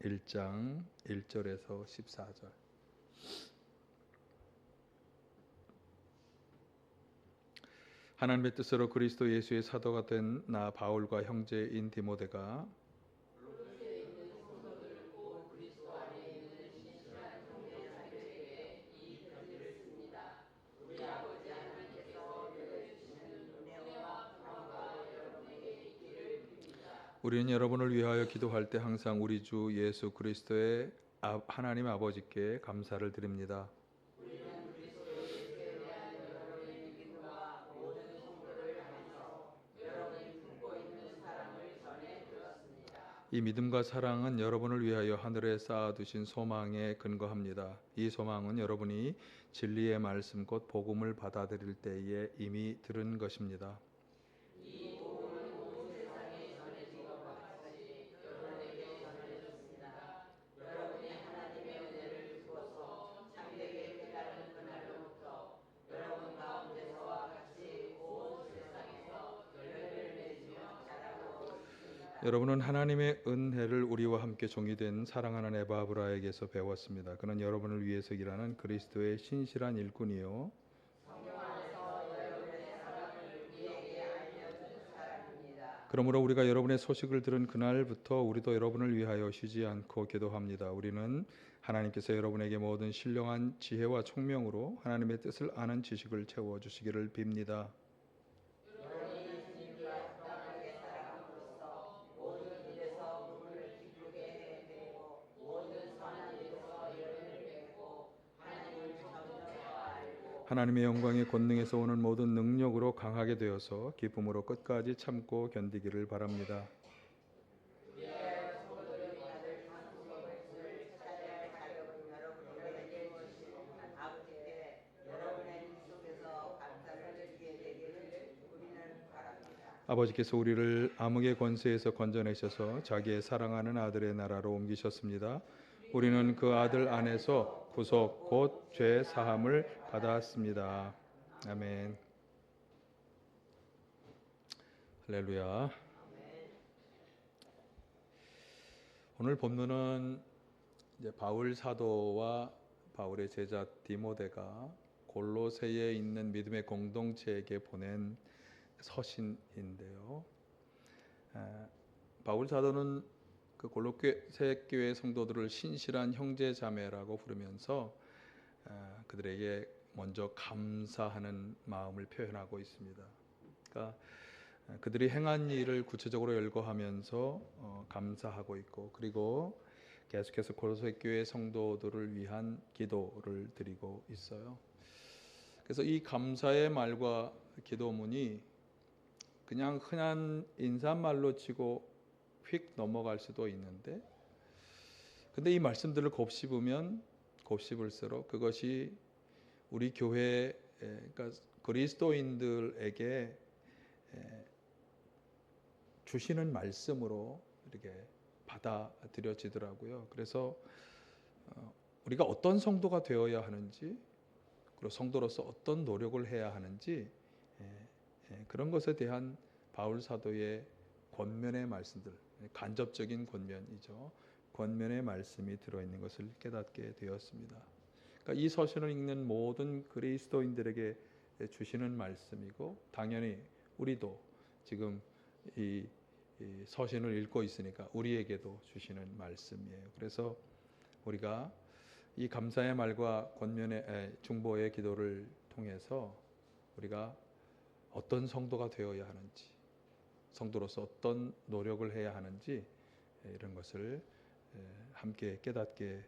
1장 1절에서 14절. 하나님의 뜻으로 그리스도 예수의 사도가 된 나 바울과 형제인 디모데가 우리는 여러분을 위하여 기도할 때 항상 우리 주 예수 그리스도의 하나님 아버지께 감사를 드립니다. 이 믿음과 사랑은 여러분을 위하여 하늘에 쌓아두신 소망에 근거합니다. 이 소망은 여러분이 진리의 말씀 곧 복음을 받아들일 때에 이미 들은 것입니다. 여러분은 하나님의 은혜를 우리와 함께 종이 된 사랑하는 에바브라에게서 배웠습니다. 그는 여러분을 위해서 일하는 그리스도의 신실한 일꾼이요 그러므로 우리가 여러분의 소식을 들은 그날부터 우리도 여러분을 위하여 쉬지 않고 기도합니다. 우리는 하나님께서 여러분에게 모든 신령한 지혜와 총명으로 하나님의 뜻을 아는 지식을 채워주시기를 빕니다. 하나님의 영광의 권능에서 오는 모든 능력으로 강하게 되어서 기쁨으로 끝까지 참고 견디기를 바랍니다. 아버지께서 우리를 암흑의 권세에서 건져내셔서 자기의 사랑하는 아들의 나라로 옮기셨습니다. 우리는 그 아들 안에서 구속 곧 죄 사함을 받았습니다. 아멘. 할렐루야. 오늘 본문은 이제 바울 사도와 바울의 제자 디모데가 골로새에 있는 믿음의 공동체에게 보낸 서신인데요. 바울 사도는 그 골로새 교회 성도들을 신실한 형제 자매라고 부르면서 그들에게 먼저 감사하는 마음을 표현하고 있습니다. 그러니까 그들이 행한 일을 구체적으로 열거하면서 감사하고 있고, 그리고 계속해서 골로새 교회 성도들을 위한 기도를 드리고 있어요. 그래서 이 감사의 말과 기도문이 그냥 흔한 인사말로 치고 휙 넘어갈 수도 있는데, 근데 이 말씀들을 곱씹으면 곱씹을수록 그것이 우리 교회, 그러니까 그리스도인들에게 주시는 말씀으로 이렇게 받아들여지더라고요. 그래서 우리가 어떤 성도가 되어야 하는지, 그리고 성도로서 어떤 노력을 해야 하는지, 그런 것에 대한 바울 사도의 권면의 말씀들, 간접적인 권면이죠. 권면의 말씀이 들어있는 것을 깨닫게 되었습니다. 그러니까 이 서신을 읽는 모든 그리스도인들에게 주시는 말씀이고, 당연히 우리도 지금 이 서신을 읽고 있으니까 우리에게도 주시는 말씀이에요. 그래서 우리가 이 감사의 말과 권면의 중보의 기도를 통해서 우리가 어떤 성도가 되어야 하는지, 성도로서 어떤 노력을 해야 하는지, 이런 것을 함께 깨닫게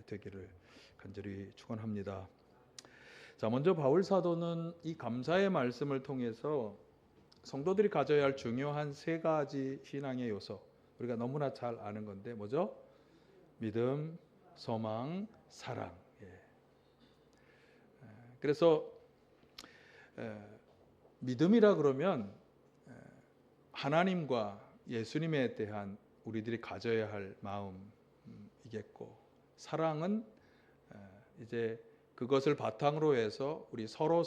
되기를 간절히 축원합니다. 자, 먼저 바울 사도는 이 감사의 말씀을 통해서 성도들이 가져야 할 중요한 세 가지 신앙의 요소, 우리가 너무나 잘 아는 건데 뭐죠? 믿음, 소망, 사랑. 그래서 믿음이라 그러면 하나님과 예수님에 대한 우리들이 가져야 할 마음이겠고, 사랑은 이제 그것을 바탕으로 해서 우리 서로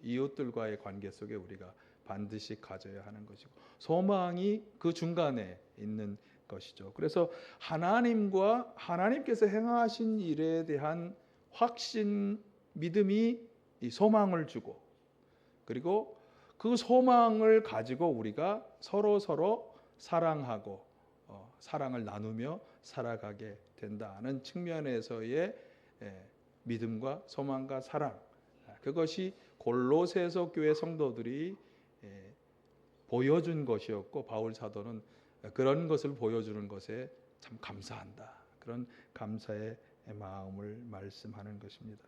이웃들과의 관계 속에 우리가 반드시 가져야 하는 것이고, 소망이 그 중간에 있는 것이죠. 그래서 하나님과 하나님께서 행하신 일에 대한 확신, 믿음이 이 소망을 주고, 그리고 그 소망을 가지고 우리가 서로 사랑하고 사랑을 나누며 살아가게 된다는 측면에서의 믿음과 소망과 사랑, 그것이 골로새서 교회 성도들이 보여준 것이었고, 바울 사도는 그런 것을 보여주는 것에 참 감사한다, 그런 감사의 마음을 말씀하는 것입니다.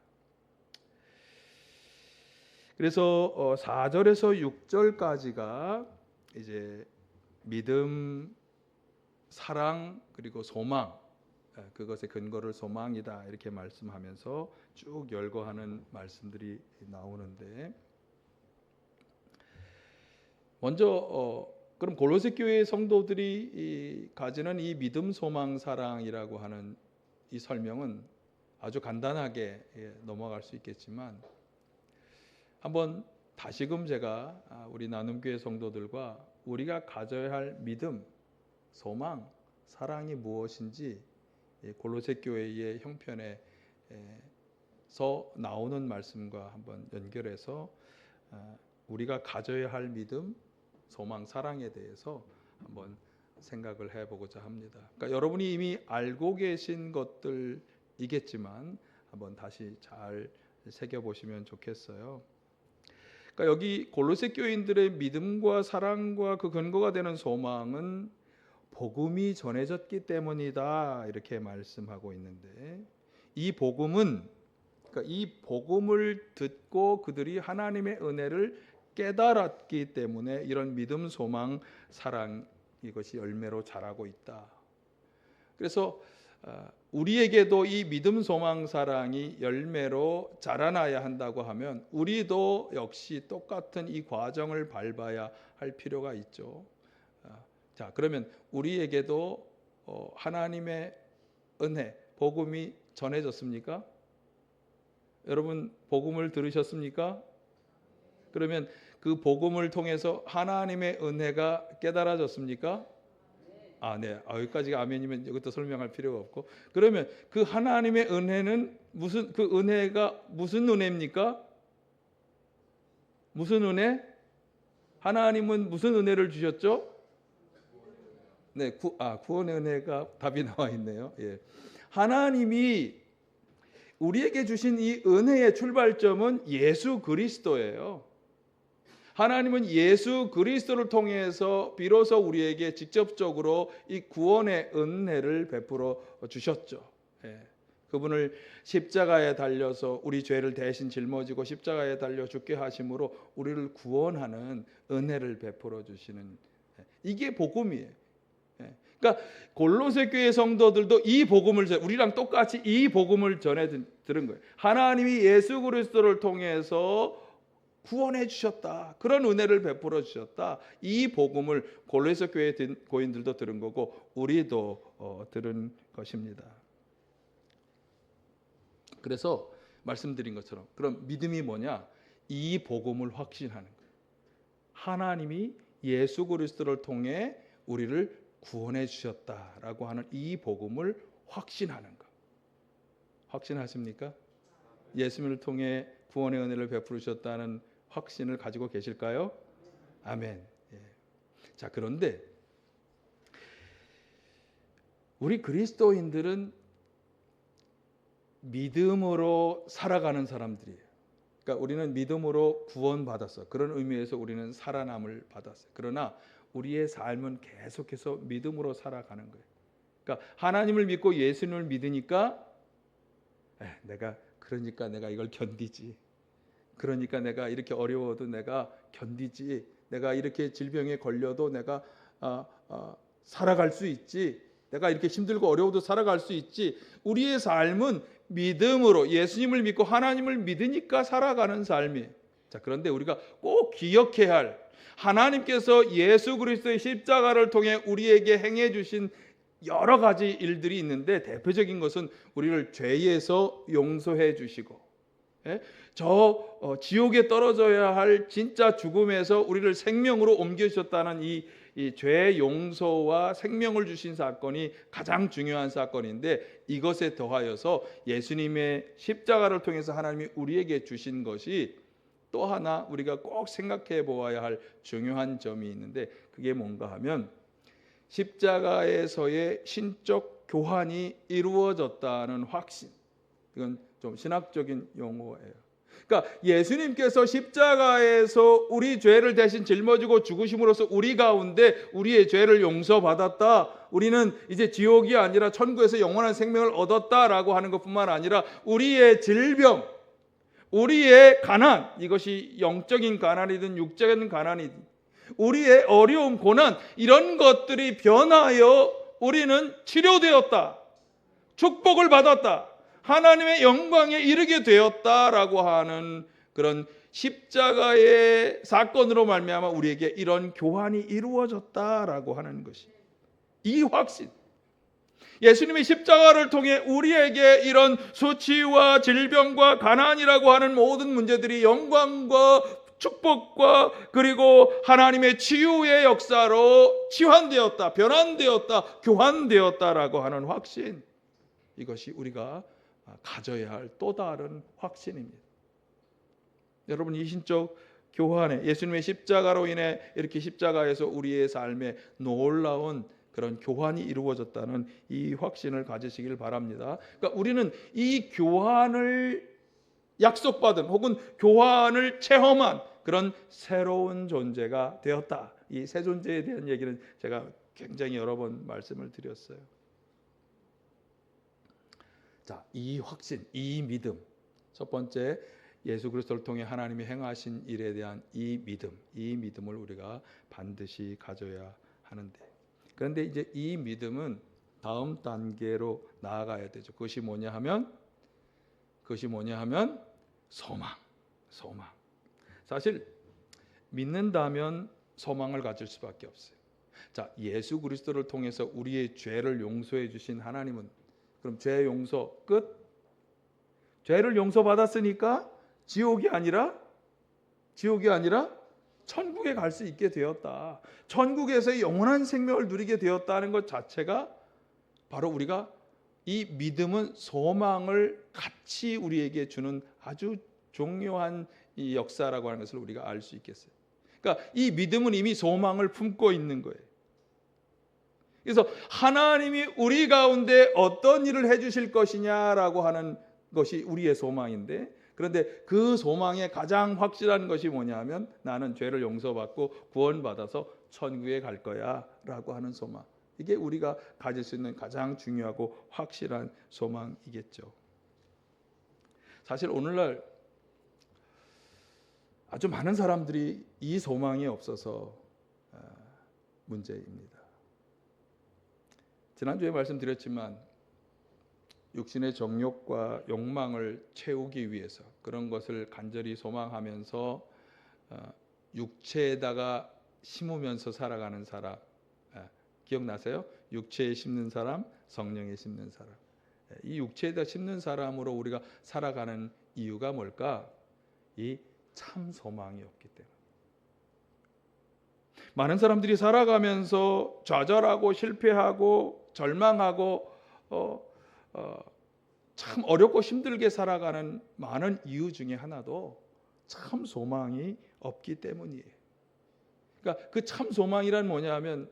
그래서 4절에서 6절까지가 이제 믿음, 사랑, 그리고 소망, 그것의 근거를 소망이다 이렇게 말씀하면서 쭉 열거하는 말씀들이 나오는데, 먼저 그럼 골로새 교회 성도들이 가지는 이 믿음, 소망, 사랑이라고 하는 이 설명은 아주 간단하게 넘어갈 수 있겠지만, 한번 다시금 제가 우리 나눔교회 성도들과 우리가 가져야 할 믿음, 소망, 사랑이 무엇인지 골로새 교회의 형편에서 나오는 말씀과 한번 연결해서 우리가 가져야 할 믿음, 소망, 사랑에 대해서 한번 생각을 해보고자 합니다. 그러니까 여러분이 이미 알고 계신 것들이겠지만 한번 다시 잘 새겨보시면 좋겠어요. 그러니까 여기 골로새 교인들의 믿음과 사랑과 그 근거가 되는 소망은 복음이 전해졌기 때문이다 이렇게 말씀하고 있는데, 이 복음은, 그러니까 이 복음을 듣고 그들이 하나님의 은혜를 깨달았기 때문에 이런 믿음, 소망, 사랑, 이것이 열매로 자라고 있다. 그래서 우리에게도 이 믿음, 소망, 사랑이 열매로 자라나야 한다고 하면 우리도 역시 똑같은 이 과정을 밟아야 할 필요가 있죠. 자, 그러면 우리에게도 하나님의 은혜, 복음이 전해졌습니까? 여러분 복음을 들으셨습니까? 그러면 그 복음을 통해서 하나님의 은혜가 깨달아졌습니까? 네. 여기까지가 아멘이면 이것도 설명할 필요가 없고, 그러면 그 하나님의 은혜는 그 은혜가 무슨 은혜입니까? 무슨 은혜? 하나님은 무슨 은혜를 주셨죠? 네, 구원의 은혜가 답이 나와 있네요. 예. 하나님이 우리에게 주신 이 은혜의 출발점은 예수 그리스도예요. 하나님은 예수 그리스도를 통해서 비로소 우리에게 직접적으로 이 구원의 은혜를 베풀어 주셨죠. 그분을 십자가에 달려서 우리 죄를 대신 짊어지고 십자가에 달려 죽게 하심으로 우리를 구원하는 은혜를 베풀어 주시는, 이게 복음이에요. 그러니까 골로새 교회 성도들도 이 복음을, 우리랑 똑같이 이 복음을 전해 들은 거예요. 하나님이 예수 그리스도를 통해서 구원해 주셨다, 그런 은혜를 베풀어 주셨다, 이 복음을 골로새 교회 교인들도 들은 거고 우리도 들은 것입니다. 그래서 말씀드린 것처럼 그럼 믿음이 뭐냐? 이 복음을 확신하는 거예요. 하나님이 예수 그리스도를 통해 우리를 구원해 주셨다라고 하는 이 복음을 확신하는 것. 확신하십니까? 예수님을 통해 구원의 은혜를 베푸셨다는 확신을 가지고 계실까요? 아멘. 자, 그런데 우리 그리스도인들은 믿음으로 살아가는 사람들이에요. 그러니까 우리는 믿음으로 구원받았어. 그런 의미에서 우리는 살아남을 받았어요. 그러나 우리의 삶은 계속해서 믿음으로 살아가는 거예요. 그러니까 하나님을 믿고 예수님을 믿으니까 그러니까 내가 이걸 견디지. 그러니까 내가 이렇게 어려워도 내가 견디지. 내가 이렇게 질병에 걸려도 내가 살아갈 수 있지. 내가 이렇게 힘들고 어려워도 살아갈 수 있지. 우리의 삶은 믿음으로 예수님을 믿고 하나님을 믿으니까 살아가는 삶이에요. 자, 그런데 우리가 꼭 기억해야 할, 하나님께서 예수 그리스도의 십자가를 통해 우리에게 행해 주신 여러 가지 일들이 있는데, 대표적인 것은 우리를 죄에서 용서해 주시고, 지옥에 떨어져야 할 진짜 죽음에서 우리를 생명으로 옮겨주셨다는 이 이 죄 용서와 생명을 주신 사건이 가장 중요한 사건인데, 이것에 더하여서 예수님의 십자가를 통해서 하나님이 우리에게 주신 것이 또 하나 우리가 꼭 생각해 보아야 할 중요한 점이 있는데, 그게 뭔가 하면 십자가에서의 신적 교환이 이루어졌다는 확신. 이건 좀 신학적인 용어예요. 그러니까 예수님께서 십자가에서 우리 죄를 대신 짊어지고 죽으심으로써 우리 가운데 우리의 죄를 용서받았다, 우리는 이제 지옥이 아니라 천국에서 영원한 생명을 얻었다라고 하는 것뿐만 아니라 우리의 질병, 우리의 가난, 이것이 영적인 가난이든 육적인 가난이든 우리의 어려움, 고난, 이런 것들이 변하여 우리는 치료되었다, 축복을 받았다, 하나님의 영광에 이르게 되었다라고 하는 그런 십자가의 사건으로 말미암아 우리에게 이런 교환이 이루어졌다라고 하는 것이, 이 확신, 예수님의 십자가를 통해 우리에게 이런 수치와 질병과 가난이라고 하는 모든 문제들이 영광과 축복과 그리고 하나님의 치유의 역사로 치환되었다, 변환되었다, 교환되었다라고 하는 확신, 이것이 우리가 가져야 할 또 다른 확신입니다. 여러분, 이 신적 교환에 예수님의 십자가로 인해 이렇게 십자가에서 우리의 삶에 놀라운 그런 교환이 이루어졌다는 이 확신을 가지시길 바랍니다. 그러니까 우리는 이 교환을 약속받은 혹은 교환을 체험한 그런 새로운 존재가 되었다. 이 새 존재에 대한 얘기는 제가 굉장히 여러 번 말씀을 드렸어요. 자, 이 확신, 이 믿음, 첫 번째 예수 그리스도를 통해 하나님이 행하신 일에 대한 이 믿음을 우리가 반드시 가져야 하는데, 그런데 이제 이 믿음은 다음 단계로 나아가야 되죠. 그것이 뭐냐 하면 소망. 사실 믿는다면 소망을 가질 수밖에 없어요. 자, 예수 그리스도를 통해서 우리의 죄를 용서해 주신 하나님은, 그럼 죄 용서 끝? 죄를 용서받았으니까 지옥이 아니라 천국에 갈 수 있게 되었다. 천국에서의 영원한 생명을 누리게 되었다는 것 자체가 바로 우리가 이 믿음은 소망을 같이 우리에게 주는 아주 중요한 이 역사라고 하는 것을 우리가 알 수 있겠어요. 그러니까 이 믿음은 이미 소망을 품고 있는 거예요. 그래서 하나님이 우리 가운데 어떤 일을 해주실 것이냐라고 하는 것이 우리의 소망인데, 그런데 그 소망의 가장 확실한 것이 뭐냐 하면 나는 죄를 용서받고 구원받아서 천국에 갈 거야 라고 하는 소망, 이게 우리가 가질 수 있는 가장 중요하고 확실한 소망이겠죠. 사실 오늘날 아주 많은 사람들이 이 소망이 없어서 문제입니다. 지난주에 말씀드렸지만 육신의 정욕과 욕망을 채우기 위해서 그런 것을 간절히 소망하면서 육체에다가 심으면서 살아가는 사람, 기억나세요? 육체에 심는 사람, 성령에 심는 사람. 이 육체에다 심는 사람으로 우리가 살아가는 이유가 뭘까? 이 참 소망이 없기 때문에. 많은 사람들이 살아가면서 좌절하고 실패하고 절망하고 참 어렵고 힘들게 살아가는 많은 이유 중에 하나도 참 소망이 없기 때문이에요. 그러니까 그 참 소망이란 뭐냐면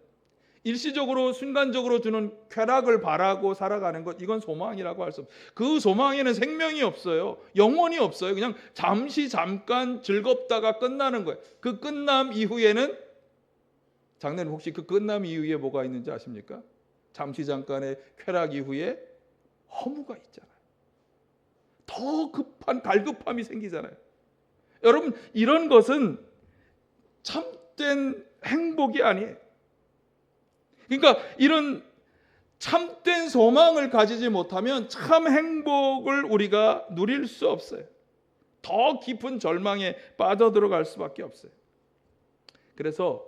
일시적으로 순간적으로 주는 쾌락을 바라고 살아가는 것, 이건 소망이라고 할 수 없어요. 그 소망에는 생명이 없어요. 영원히 없어요. 그냥 잠깐 즐겁다가 끝나는 거예요. 그 끝남 이후에는, 장로님 혹시 그 끝남 이후에 뭐가 있는지 아십니까? 잠깐의 쾌락 이후에 허무가 있잖아요. 더 급한 갈급함이 생기잖아요. 여러분, 이런 것은 참된 행복이 아니에요. 그러니까 이런 참된 소망을 가지지 못하면 참 행복을 우리가 누릴 수 없어요. 더 깊은 절망에 빠져들어갈 수밖에 없어요. 그래서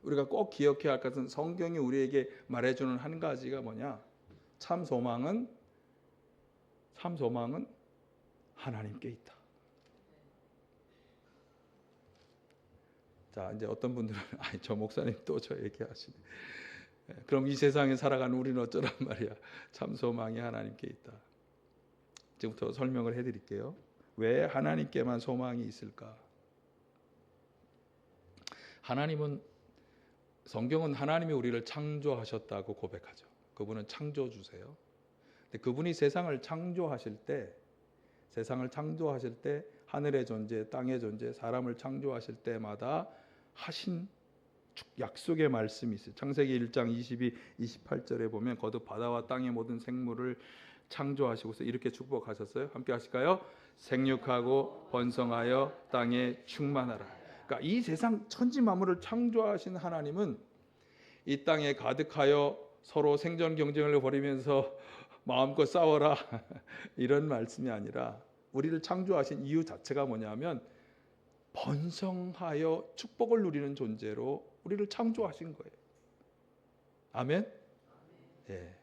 우리가 꼭 기억해야 할 것은 성경이 우리에게 말해주는 한 가지가 뭐냐? 참 소망은 하나님께 있다. 자, 이제 어떤 분들은 아니 저 목사님 또 저 얘기하시네. 그럼 이 세상에 살아가는 우리는 어쩌란 말이야. 참 소망이 하나님께 있다. 지금부터 설명을 해드릴게요. 왜 하나님께만 소망이 있을까? 성경은 하나님이 우리를 창조하셨다고 고백하죠. 그분은 창조주세요. 근데 그분이 세상을 창조하실 때 하늘의 존재, 땅의 존재, 사람을 창조하실 때마다 하신 약속의 말씀이 있어요. 창세기 1장 22, 28절에 보면 거듭 바다와 땅의 모든 생물을 창조하시고서 이렇게 축복하셨어요. 함께 하실까요? 생육하고 번성하여 땅에 충만하라. 그러니까 이 세상 천지 만물을 창조하신 하나님은 이 땅에 가득하여 서로 생존 경쟁을 벌이면서 마음껏 싸워라 이런 말씀이 아니라 우리를 창조하신 이유 자체가 뭐냐면 번성하여 축복을 누리는 존재로 우리를 창조하신 거예요. 아멘? 예.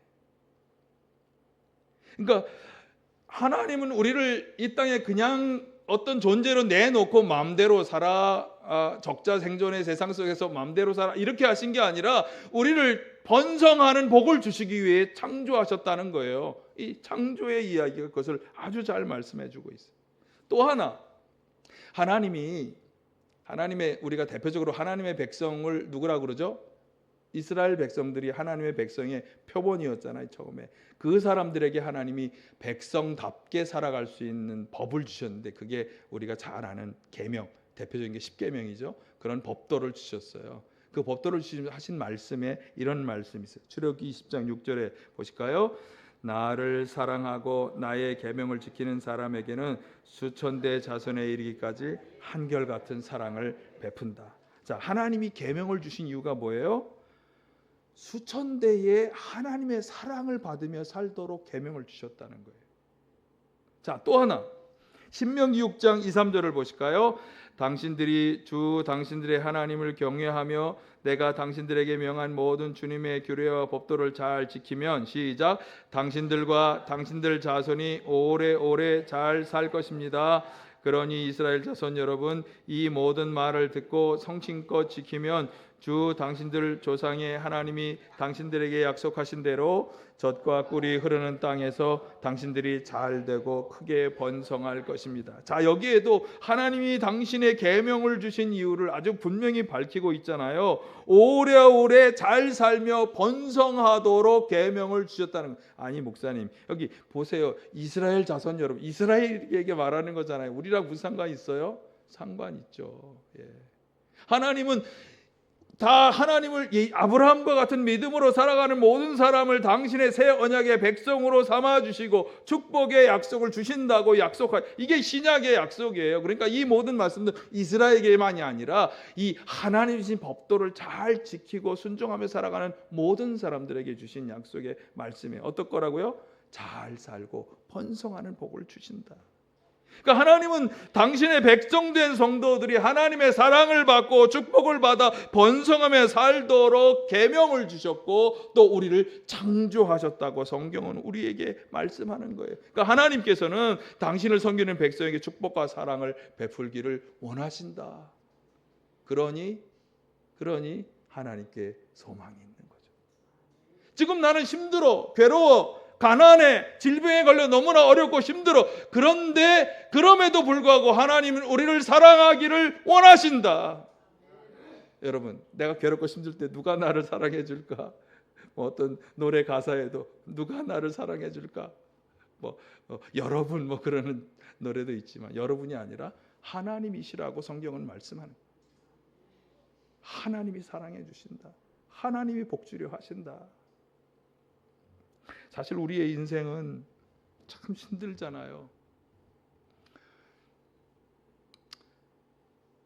그러니까 하나님은 우리를 이 땅에 그냥 어떤 존재로 내놓고 마음대로 살아, 적자 생존의 세상 속에서 마음대로 살아 이렇게 하신 게 아니라 우리를 번성하는 복을 주시기 위해 창조하셨다는 거예요. 이 창조의 이야기가 그것을 아주 잘 말씀해 주고 있어요. 또 하나, 우리가 대표적으로 하나님의 백성을 누구라고 그러죠? 이스라엘 백성들이 하나님의 백성의 표본이었잖아요. 처음에 그 사람들에게 하나님이 백성답게 살아갈 수 있는 법을 주셨는데 그게 우리가 잘 아는 계명, 대표적인 게 십계명이죠. 그런 법도를 주셨어요. 그 법도를 하신 말씀에 이런 말씀이 있어요. 출애굽기 20장 6절에 보실까요? 나를 사랑하고 나의 계명을 지키는 사람에게는 수천대 자손에 이르기까지 한결같은 사랑을 베푼다. 자, 하나님이 계명을 주신 이유가 뭐예요? 수천대의 하나님의 사랑을 받으며 살도록 계명을 주셨다는 거예요. 자, 또 하나 신명기 6장 2, 3절을 보실까요? 당신들이 주 당신들의 하나님을 경외하며 내가 당신들에게 명한 모든 주님의 규례와 법도를 잘 지키면 시작 당신들과 당신들 자손이 오래오래 잘 살 것입니다. 그러니 이스라엘 자손 여러분 이 모든 말을 듣고 성심껏 지키면 주 당신들 조상의 하나님이 당신들에게 약속하신 대로 젖과 꿀이 흐르는 땅에서 당신들이 잘 되고 크게 번성할 것입니다. 자, 여기에도 하나님이 당신의 계명을 주신 이유를 아주 분명히 밝히고 있잖아요. 오래오래 잘 살며 번성하도록 계명을 주셨다는 거예요. 아니 목사님 여기 보세요. 이스라엘 자손 여러분, 이스라엘에게 말하는 거잖아요. 우리랑 무슨 상관이 있어요? 상관 있죠. 예. 하나님은 다 하나님을 아브라함과 같은 믿음으로 살아가는 모든 사람을 당신의 새 언약의 백성으로 삼아주시고 축복의 약속을 주신다고 이게 신약의 약속이에요. 그러니까 이 모든 말씀들 이스라엘에게만이 아니라 이 하나님 주신 법도를 잘 지키고 순종하며 살아가는 모든 사람들에게 주신 약속의 말씀이에요. 어떨 거라고요? 잘 살고 번성하는 복을 주신다. 그러니까 하나님은 당신의 백성된 성도들이 하나님의 사랑을 받고 축복을 받아 번성하며 살도록 계명을 주셨고 또 우리를 창조하셨다고 성경은 우리에게 말씀하는 거예요. 그러니까 하나님께서는 당신을 섬기는 백성에게 축복과 사랑을 베풀기를 원하신다. 그러니 하나님께 소망이 있는 거죠. 지금 나는 힘들어, 괴로워, 가난해, 질병에 걸려 너무나 어렵고 힘들어. 그런데 그럼에도 불구하고 하나님은 우리를 사랑하기를 원하신다. 여러분, 내가 괴롭고 힘들 때 누가 나를 사랑해 줄까? 어떤 노래 가사에도 누가 나를 사랑해 줄까? 여러분 그러는 노래도 있지만 여러분이 아니라 하나님이시라고 성경은 말씀하는 거예요. 하나님이 사랑해 주신다. 하나님이 복주려 하신다. 사실 우리의 인생은 참 힘들잖아요.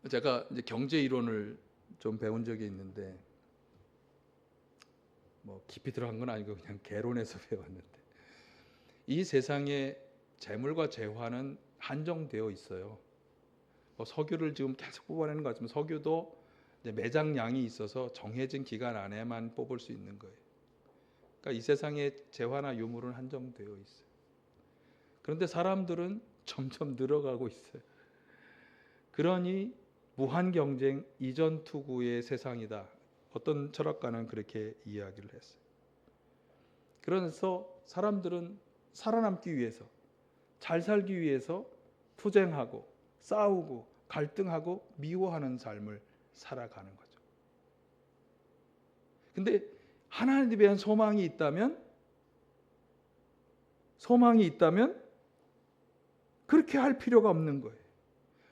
제가 이제 경제 이론을 좀 배운 적이 있는데 깊이 들어간 건 아니고 그냥 개론에서 배웠는데 이 세상에 재물과 재화는 한정되어 있어요. 석유를 지금 계속 뽑아내는 것 같지만 석유도 이제 매장량이 있어서 정해진 기간 안에만 뽑을 수 있는 거예요. 그러니까 이 세상에 재화나 유물은 한정되어 있어요. 그런데 사람들은 점점 늘어가고 있어요. 그러니 무한 경쟁 이전 투구의 세상이다. 어떤 철학가는 그렇게 이야기를 했어요. 그래서 사람들은 살아남기 위해서, 잘 살기 위해서 투쟁하고 싸우고 갈등하고 미워하는 삶을 살아가는 거죠. 근데 하나님에 대한 소망이 있다면 그렇게 할 필요가 없는 거예요.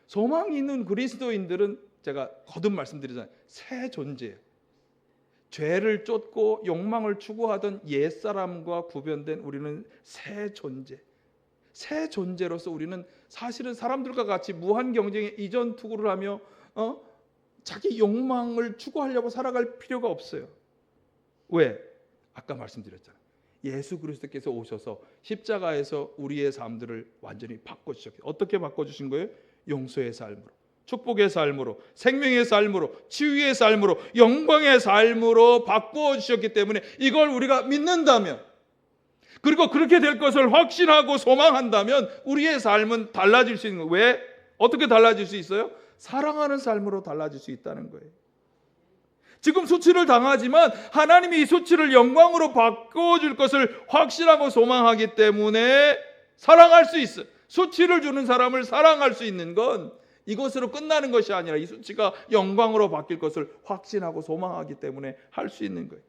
소망이 있는 그리스도인들은 제가 거듭 말씀드리잖아요. 새 존재예요. 죄를 쫓고 욕망을 추구하던 옛사람과 구별된 우리는 새 존재. 새 존재로서 우리는 사실은 사람들과 같이 무한 경쟁의 이전 투구를 하며 자기 욕망을 추구하려고 살아갈 필요가 없어요. 왜? 아까 말씀드렸잖아요. 예수 그리스도께서 오셔서 십자가에서 우리의 삶들을 완전히 바꿔주셨어요. 어떻게 바꿔주신 거예요? 용서의 삶으로, 축복의 삶으로, 생명의 삶으로, 치유의 삶으로, 영광의 삶으로 바꾸어 주셨기 때문에 이걸 우리가 믿는다면, 그리고 그렇게 될 것을 확신하고 소망한다면 우리의 삶은 달라질 수 있는 거예요. 왜? 어떻게 달라질 수 있어요? 사랑하는 삶으로 달라질 수 있다는 거예요. 지금 수치를 당하지만 하나님이 이 수치를 영광으로 바꿔줄 것을 확신하고 소망하기 때문에 사랑할 수 있어요. 수치를 주는 사람을 사랑할 수 있는 건 이것으로 끝나는 것이 아니라 이 수치가 영광으로 바뀔 것을 확신하고 소망하기 때문에 할 수 있는 거예요.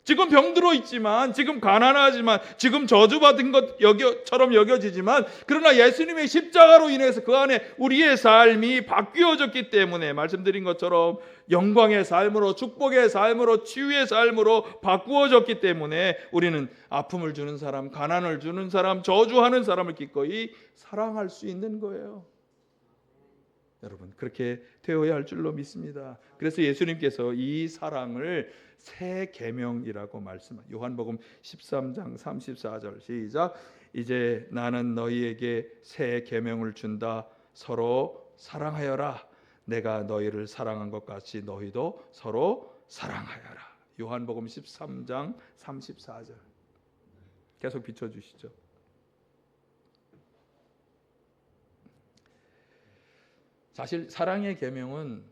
지금 병들어 있지만, 지금 가난하지만, 지금 저주받은 것처럼 여겨지지만, 그러나 예수님의 십자가로 인해서 그 안에 우리의 삶이 바뀌어졌기 때문에 말씀드린 것처럼 영광의 삶으로, 축복의 삶으로, 치유의 삶으로 바꾸어졌기 때문에 우리는 아픔을 주는 사람, 가난을 주는 사람, 저주하는 사람을 기꺼이 사랑할 수 있는 거예요. 여러분, 그렇게 되어야 할 줄로 믿습니다. 그래서 예수님께서 이 사랑을 새 계명이라고 말씀하셨어요. 요한복음 13장 34절 시작. 이제 나는 너희에게 새 계명을 준다. 서로 사랑하여라. 내가 너희를 사랑한 것 같이 너희도 서로 사랑하여라. 요한복음 13장 34절. 계속 비춰주시죠. 사실 사랑의 계명은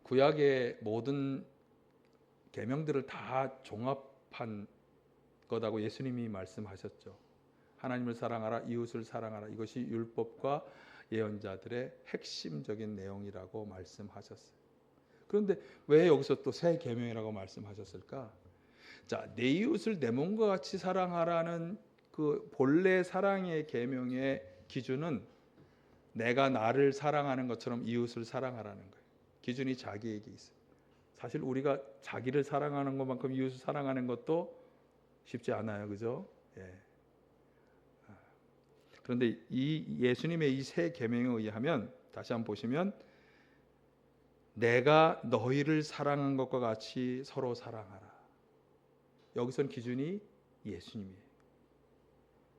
구약의 모든 계명들을 다 종합한 거다고 예수님이 말씀하셨죠. 하나님을 사랑하라, 이웃을 사랑하라. 이것이 율법과 예언자들의 핵심적인 내용이라고 말씀하셨어요. 그런데 왜 여기서 또 새 계명이라고 말씀하셨을까? 자, 내 이웃을 내 몸과 같이 사랑하라는 그 본래 사랑의 계명의 기준은 내가 나를 사랑하는 것처럼 이웃을 사랑하라는 거예요. 기준이 자기에게 있어요. 사실 우리가 자기를 사랑하는 것만큼 이웃을 사랑하는 것도 쉽지 않아요. 그죠? 예. 그런데 이 예수님의 이 새 계명에 의하면 다시 한번 보시면 내가 너희를 사랑한 것과 같이 서로 사랑하라. 여기선 기준이 예수님이에요.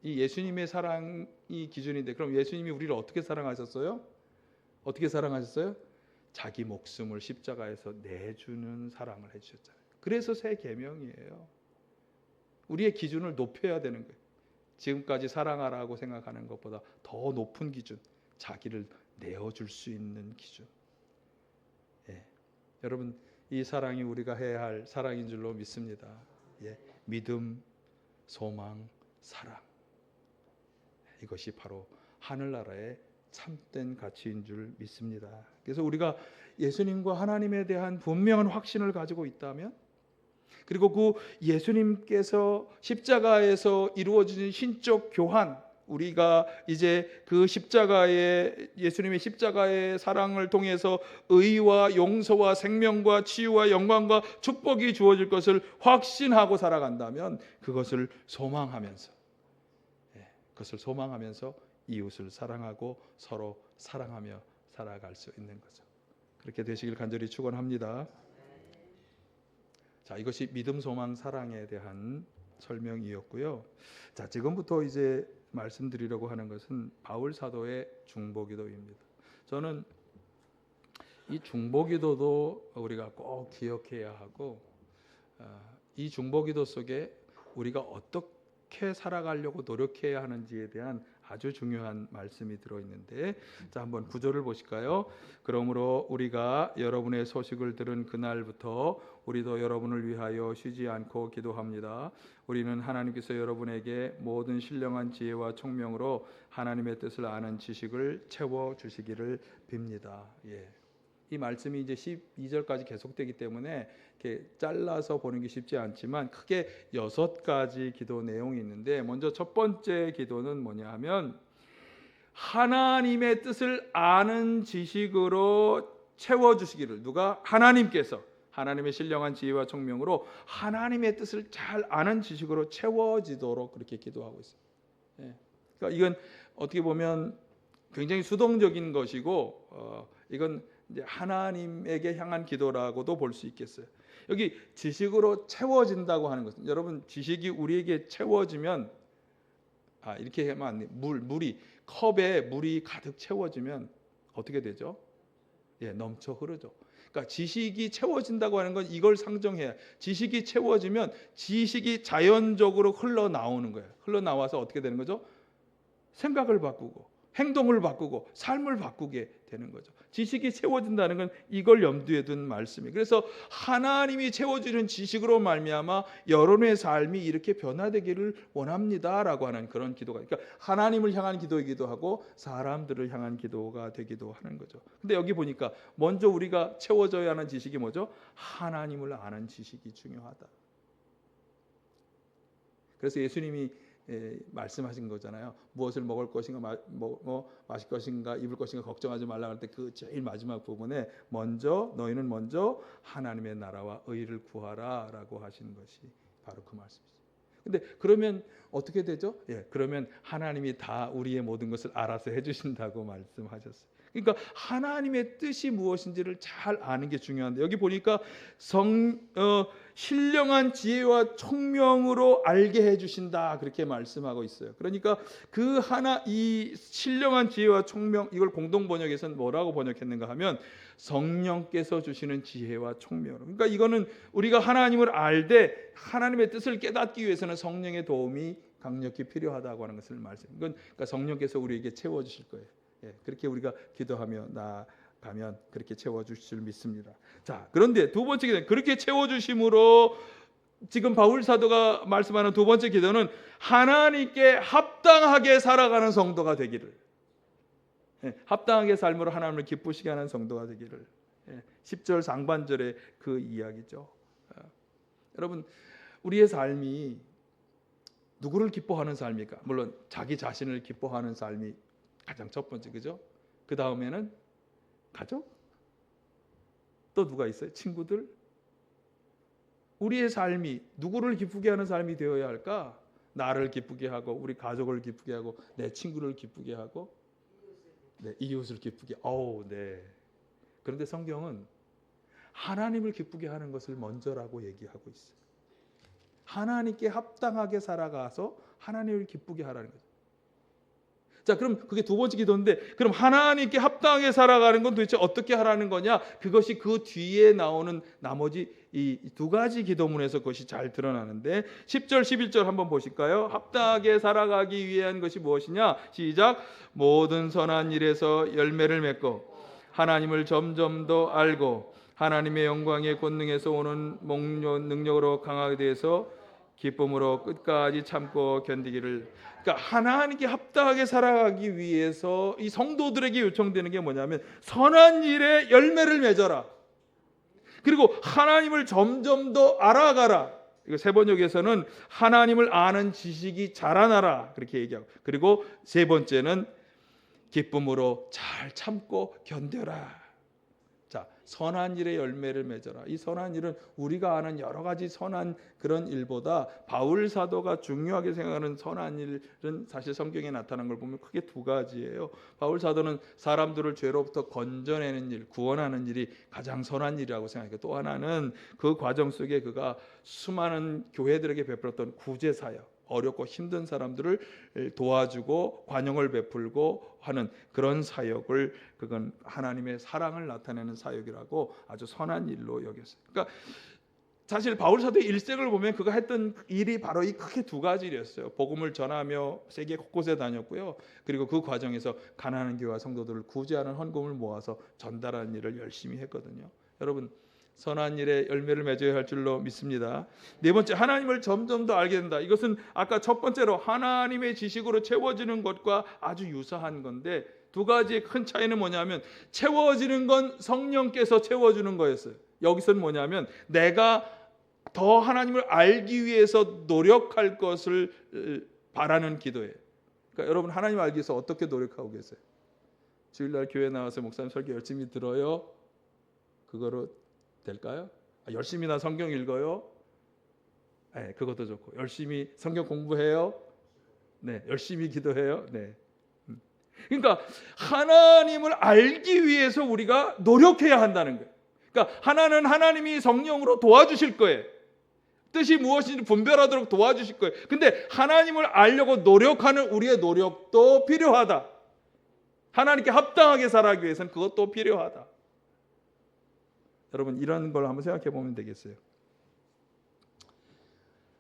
이 예수님의 사랑이 기준인데 그럼 예수님이 우리를 어떻게 사랑하셨어요? 어떻게 사랑하셨어요? 자기 목숨을 십자가에서 내주는 사랑을 해주셨잖아요. 그래서 새 계명이에요. 우리의 기준을 높여야 되는 거예요. 지금까지 사랑하라고 생각하는 것보다 더 높은 기준, 자기를 내어줄 수 있는 기준. 예. 여러분, 이 사랑이 우리가 해야 할 사랑인 줄로 믿습니다. 예. 믿음, 소망, 사랑. 이것이 바로 하늘나라의 참된 가치인 줄 믿습니다. 그래서 우리가 예수님과 하나님에 대한 분명한 확신을 가지고 있다면, 그리고 그 예수님께서 십자가에서 이루어진 신적 교환, 우리가 이제 그 십자가의 예수님의 십자가의 사랑을 통해서 의와 용서와 생명과 치유와 영광과 축복이 주어질 것을 확신하고 살아간다면 그것을 소망하면서 이웃을 사랑하고 서로 사랑하며 살아갈 수 있는 거죠. 그렇게 되시길 간절히 축원합니다. 자, 이것이 믿음, 소망, 사랑에 대한 설명이었고요. 자, 지금부터 이제 말씀드리려고 하는 것은 바울 사도의 중보기도입니다. 저는 이 중보기도도 우리가 꼭 기억해야 하고, 이 중보기도 속에 우리가 어떻게 살아가려고 노력해야 하는지에 대한 아주 중요한 말씀이 들어있는데, 자, 한번 구절을 보실까요? 그러므로 우리가 여러분의 소식을 들은 그날부터 우리도 여러분을 위하여 쉬지 않고 기도합니다. 우리는 하나님께서 여러분에게 모든 신령한 지혜와 총명으로 하나님의 뜻을 아는 지식을 채워주시기를 빕니다. 예. 이 말씀이 이제 12절까지 계속되기 때문에 이렇게 잘라서 보는 게 쉽지 않지만 크게 6가지 기도 내용이 있는데, 먼저 첫 번째 기도는 뭐냐 하면 하나님의 뜻을 아는 지식으로 채워주시기를, 누가? 하나님께서 하나님의 신령한 지혜와 총명으로 하나님의 뜻을 잘 아는 지식으로 채워지도록 그렇게 기도하고 있어요. 예. 그러니까 이건 어떻게 보면 굉장히 수동적인 것이고 이건 이제 하나님에게 향한 기도라고도 볼 수 있겠어요. 여기 지식으로 채워진다고 하는 것은, 여러분, 지식이 우리에게 채워지면, 이렇게 하면 안 돼. 물이 컵에 물이 가득 채워지면 어떻게 되죠? 예, 넘쳐 흐르죠. 그러니까 지식이 채워진다고 하는 건 이걸 상정해야, 지식이 채워지면 지식이 자연적으로 흘러나오는 거예요. 흘러나와서 어떻게 되는 거죠? 생각을 바꾸고 행동을 바꾸고 삶을 바꾸게 되는 거죠. 지식이 채워진다는 건 이걸 염두에 둔 말씀이에요. 그래서 하나님이 채워주는 지식으로 말미암아 여러분의 삶이 이렇게 변화되기를 원합니다라고 하는 그런 기도가, 그러니까 하나님을 향한 기도이기도 하고 사람들을 향한 기도가 되기도 하는 거죠. 근데 여기 보니까 먼저 우리가 채워져야 하는 지식이 뭐죠? 하나님을 아는 지식이 중요하다. 그래서 예수님이 말씀하신 거잖아요. 무엇을 먹을 것인가, 마실 것인가, 입을 것인가 걱정하지 말라 할 때 그 제일 마지막 부분에 너희는 먼저 하나님의 나라와 의를 구하라라고 하신 것이 바로 그 말씀이죠. 근데 그러면 어떻게 되죠? 예, 그러면 하나님이 다 우리의 모든 것을 알아서 해주신다고 말씀하셨어요. 그러니까 하나님의 뜻이 무엇인지를 잘 아는 게 중요한데, 여기 보니까 신령한 지혜와 총명으로 알게 해주신다 그렇게 말씀하고 있어요. 그러니까 이 신령한 지혜와 총명, 이걸 공동 번역에서는 뭐라고 번역했는가 하면 성령께서 주시는 지혜와 총명으로. 그러니까 이거는 우리가 하나님을 알되 하나님의 뜻을 깨닫기 위해서는 성령의 도움이 강력히 필요하다고 하는 것을 이건 그러니까 성령께서 우리에게 채워주실 거예요. 예, 그렇게 우리가 기도하며 나아가면 그렇게 채워주실 줄 믿습니다. 자, 그런데 두 번째 기도는, 그렇게 채워주심으로 지금 바울 사도가 말씀하는 두 번째 기도는 하나님께 합당하게 살아가는 성도가 되기를, 합당하게 삶으로 하나님을 기쁘시게 하는 성도가 되기를, 10절 상반절의 그 이야기죠. 여러분, 우리의 삶이 누구를 기뻐하는 삶입니까? 물론 자기 자신을 기뻐하는 삶이 가장 첫 번째, 그죠? 그 다음에는 가족, 또 누가 있어요? 친구들. 우리의 삶이 누구를 기쁘게 하는 삶이 되어야 할까? 나를 기쁘게 하고, 우리 가족을 기쁘게 하고, 내 친구를 기쁘게 하고, 이웃을 기쁘게. 네. 그런데 성경은 하나님을 기쁘게 하는 것을 먼저라고 얘기하고 있어요. 하나님께 합당하게 살아가서 하나님을 기쁘게 하라는 거죠. 자, 그럼 그게 두 번째 기도인데, 그럼 하나님께 합당하게 살아가는 건 도대체 어떻게 하라는 거냐? 그것이 그 뒤에 나오는 나머지 이 두 가지 기도문에서 그것이 잘 드러나는데, 10절 11절 한번 보실까요? 합당하게 살아가기 위한 것이 무엇이냐? 시작. 모든 선한 일에서 열매를 맺고 하나님을 점점 더 알고 하나님의 영광의 권능에서 오는 능력으로 강하게 돼서 기쁨으로 끝까지 참고 견디기를. 그러니까 하나님께 합당하게 살아가기 위해서 이 성도들에게 요청되는 게 뭐냐면 선한 일에 열매를 맺어라. 그리고 하나님을 점점 더 알아가라. 이거 세 번역에서는 하나님을 아는 지식이 자라나라 그렇게 얘기하고, 그리고 세 번째는 기쁨으로 잘 참고 견뎌라. 자, 선한 일의 열매를 맺어라. 이 선한 일은 우리가 아는 여러 가지 선한 그런 일보다 바울 사도가 중요하게 생각하는 선한 일은 사실 성경에 나타난 걸 보면 크게 두 가지예요. 바울 사도는 사람들을 죄로부터 건져내는 일, 구원하는 일이 가장 선한 일이라고 생각해요. 또 하나는 그 과정 속에 그가 수많은 교회들에게 베풀었던 구제 사역, 어렵고 힘든 사람들을 도와주고 관용을 베풀고 하는 그런 사역을, 그건 하나님의 사랑을 나타내는 사역이라고 아주 선한 일로 여겼어요. 그러니까 사실 바울 사도의 일생을 보면 그가 했던 일이 바로 이 크게 두 가지 일이었어요. 복음을 전하며 세계 곳곳에 다녔고요. 그리고 그 과정에서 가난한 교회와 성도들을 구제하는 헌금을 모아서 전달하는 일을 열심히 했거든요. 여러분, 선한 일에 열매를 맺어야 할 줄로 믿습니다. 네 번째, 하나님을 점점 더 알게 된다. 이것은 아까 첫 번째로 하나님의 지식으로 채워지는 것과 아주 유사한 건데, 두 가지의 큰 차이는 뭐냐면, 채워지는 건 성령께서 채워주는 거였어요. 여기서는 뭐냐면 내가 더 하나님을 알기 위해서 노력할 것을 바라는 기도예요. 그러니까 여러분, 하나님 알기 위해서 어떻게 노력하고 계세요? 주일날 교회 나와서 목사님 설교 열심히 들어요? 그거로 될까요? 열심히나 성경 읽어요? 네, 그것도 좋고. 열심히 성경 공부해요? 네, 열심히 기도해요? 네. 그러니까 하나님을 알기 위해서 우리가 노력해야 한다는 거예요. 그러니까 하나는 하나님이 성령으로 도와주실 거예요. 뜻이 무엇인지 분별하도록 도와주실 거예요. 근데 하나님을 알려고 노력하는 우리의 노력도 필요하다. 하나님께 합당하게 살아가기 위해서는 그것도 필요하다. 여러분, 이런 걸 한번 생각해 보면 되겠어요.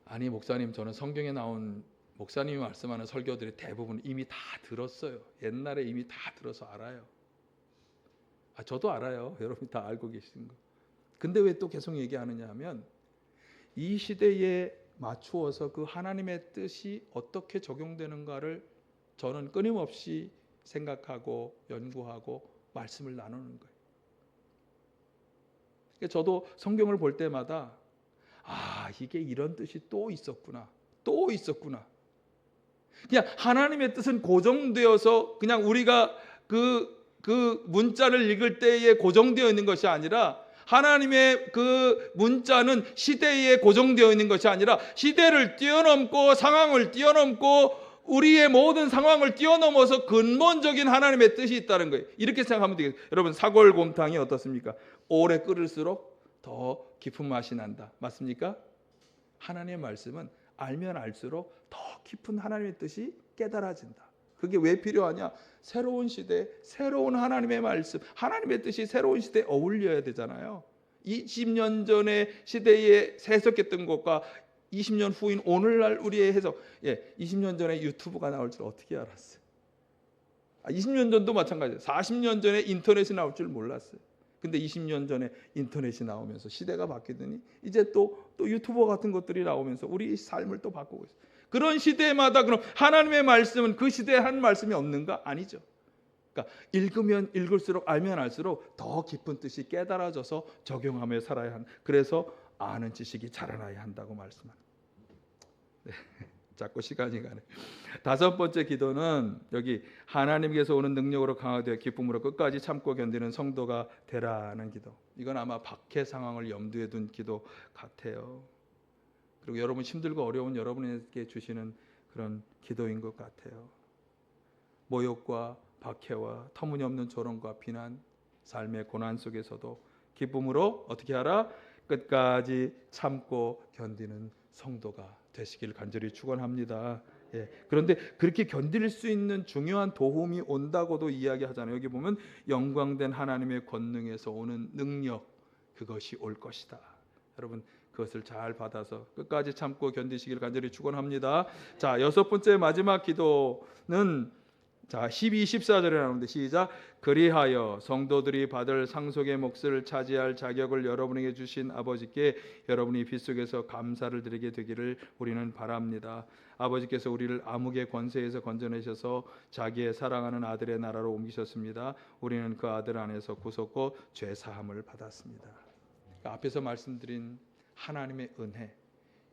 아니 목사님, 저는 성경에 나온 목사님이 말씀하는 설교들이 대부분 이미 다 들었어요. 옛날에 이미 다 들어서 알아요. 저도 알아요. 여러분이 다 알고 계신 거. 근데 왜 또 계속 얘기하느냐 하면, 이 시대에 맞추어서 그 하나님의 뜻이 어떻게 적용되는가를 저는 끊임없이 생각하고 연구하고 말씀을 나누는 거예요. 저도 성경을 볼 때마다 이게 이런 뜻이 또 있었구나. 그냥 하나님의 뜻은 고정되어서 그냥 우리가 그 문자를 읽을 때에 고정되어 있는 것이 아니라, 하나님의 그 문자는 시대에 고정되어 있는 것이 아니라 시대를 뛰어넘고 상황을 뛰어넘고 우리의 모든 상황을 뛰어넘어서 근본적인 하나님의 뜻이 있다는 거예요. 이렇게 생각하면 되겠어요. 여러분, 사골곰탕이 어떻습니까? 오래 끓일수록 더 깊은 맛이 난다. 맞습니까? 하나님의 말씀은 알면 알수록 더 깊은 하나님의 뜻이 깨달아진다. 그게 왜 필요하냐? 새로운 시대, 새로운 하나님의 말씀, 하나님의 뜻이 새로운 시대에 어울려야 되잖아요. 20년 전의 시대에 해석했던 것과 20년 후인 오늘날 우리의 해석. 20년 전에 유튜브가 나올 줄 어떻게 알았어요? 20년 전도 마찬가지예요. 40년 전에 인터넷이 나올 줄 몰랐어요. 근데 20년 전에 인터넷이 나오면서 시대가 바뀌더니 이제 또 유튜버 같은 것들이 나오면서 우리 삶을 또 바꾸고 있어요. 그런 시대마다 그럼 하나님의 말씀은 그 시대에 한 말씀이 없는가? 아니죠. 그러니까 읽으면 읽을수록, 알면 알수록 더 깊은 뜻이 깨달아져서 적용하며 살아야 한다. 그래서 아는 지식이 자라나야 한다고 말씀합니다. 네. 자꾸 시간이 가네. 다섯 번째 기도는 여기 하나님께서 오는 능력으로 강화되어 기쁨으로 끝까지 참고 견디는 성도가 되라는 기도. 이건 아마 박해 상황을 염두에 둔 기도 같아요. 그리고 여러분 힘들고 어려운 여러분에게 주시는 그런 기도인 것 같아요. 모욕과 박해와 터무니없는 조롱과 비난, 삶의 고난 속에서도 기쁨으로 어떻게 하라? 끝까지 참고 견디는 성도가 되시길 간절히 축원합니다. 그런데 그렇게 견딜 수 있는 중요한 도움이 온다고도 이야기하잖아요. 여기 보면 영광된 하나님의 권능에서 오는 능력, 그것이 올 것이다. 여러분, 그것을 잘 받아서 끝까지 참고 견디시길 간절히 축원합니다. 자, 여섯 번째 마지막 기도는 12, 14절에 나오는데 시작. 그리하여 성도들이 받을 상속의 몫을 차지할 자격을 여러분에게 주신 아버지께 여러분이 빗속에서 감사를 드리게 되기를 우리는 바랍니다. 아버지께서 우리를 암흑의 권세에서 건져내셔서 자기의 사랑하는 아들의 나라로 옮기셨습니다. 우리는 그 아들 안에서 구속고 죄 사함을 받았습니다. 그러니까 앞에서 말씀드린 하나님의 은혜,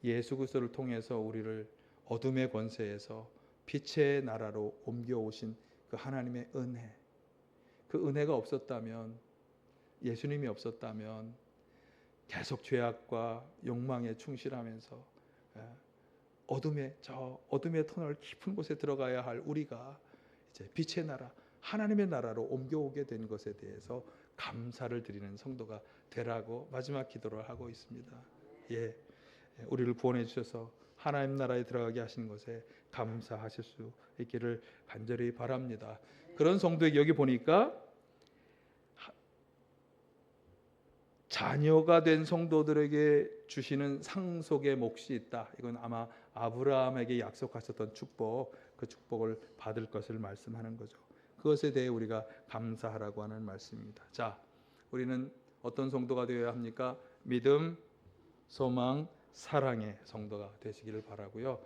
예수 그리스도를 통해서 우리를 어둠의 권세에서 빛의 나라로 옮겨오신 그 하나님의 은혜, 그 은혜가 없었다면, 예수님이 없었다면 계속 죄악과 욕망에 충실하면서 어둠의 터널 깊은 곳에 들어가야 할 우리가 이제 빛의 나라, 하나님의 나라로 옮겨오게 된 것에 대해서 감사를 드리는 성도가 되라고 마지막 기도를 하고 있습니다. 우리를 구원해 주셔서 하나님 나라에 들어가게 하신 것에 감사하실 수 있기를 간절히 바랍니다. 그런 성도에게 여기 보니까 자녀가 된 성도들에게 주시는 상속의 몫이 있다. 이건 아마 아브라함에게 약속하셨던 축복, 그 축복을 받을 것을 말씀하는 거죠. 그것에 대해 우리가 감사하라고 하는 말씀입니다. 자, 우리는 어떤 성도가 되어야 합니까? 믿음, 소망, 사랑의 성도가 되시기를 바라고요.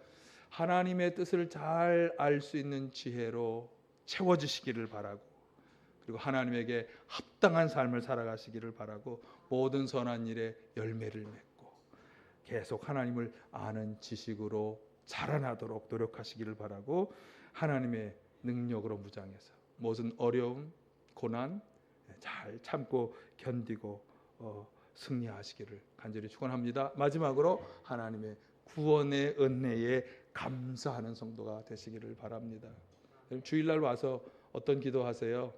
하나님의 뜻을 잘 알 수 있는 지혜로 채워지시기를 바라고, 그리고 하나님에게 합당한 삶을 살아가시기를 바라고, 모든 선한 일에 열매를 맺고 계속 하나님을 아는 지식으로 자라나도록 노력하시기를 바라고, 하나님의 능력으로 무장해서 모든 어려움, 고난 잘 참고 견디고 승리하시기를 간절히 축원합니다. 마지막으로 하나님의 구원의 은혜에 감사하는 성도가 되시기를 바랍니다. 주일날 와서 어떤 기도하세요?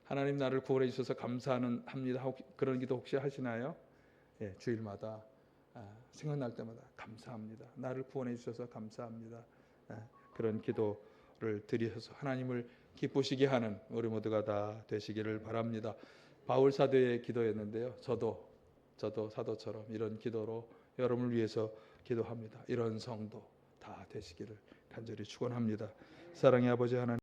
하나님 나를 구원해 주셔서 감사하는 합니다. 그런 기도 혹시 하시나요? 예, 주일마다 생각날 때마다 감사합니다. 나를 구원해 주셔서 감사합니다. 그런 기도를 드리셔서 하나님을 기쁘시게 하는 우리 모두가 다 되시기를 바랍니다. 바울 사도의 기도였는데요. 저도 사도처럼 이런 기도로 여러분을 위해서 기도합니다. 이런 성도 다 되시기를 간절히 축원합니다. 사랑의 아버지 하나님,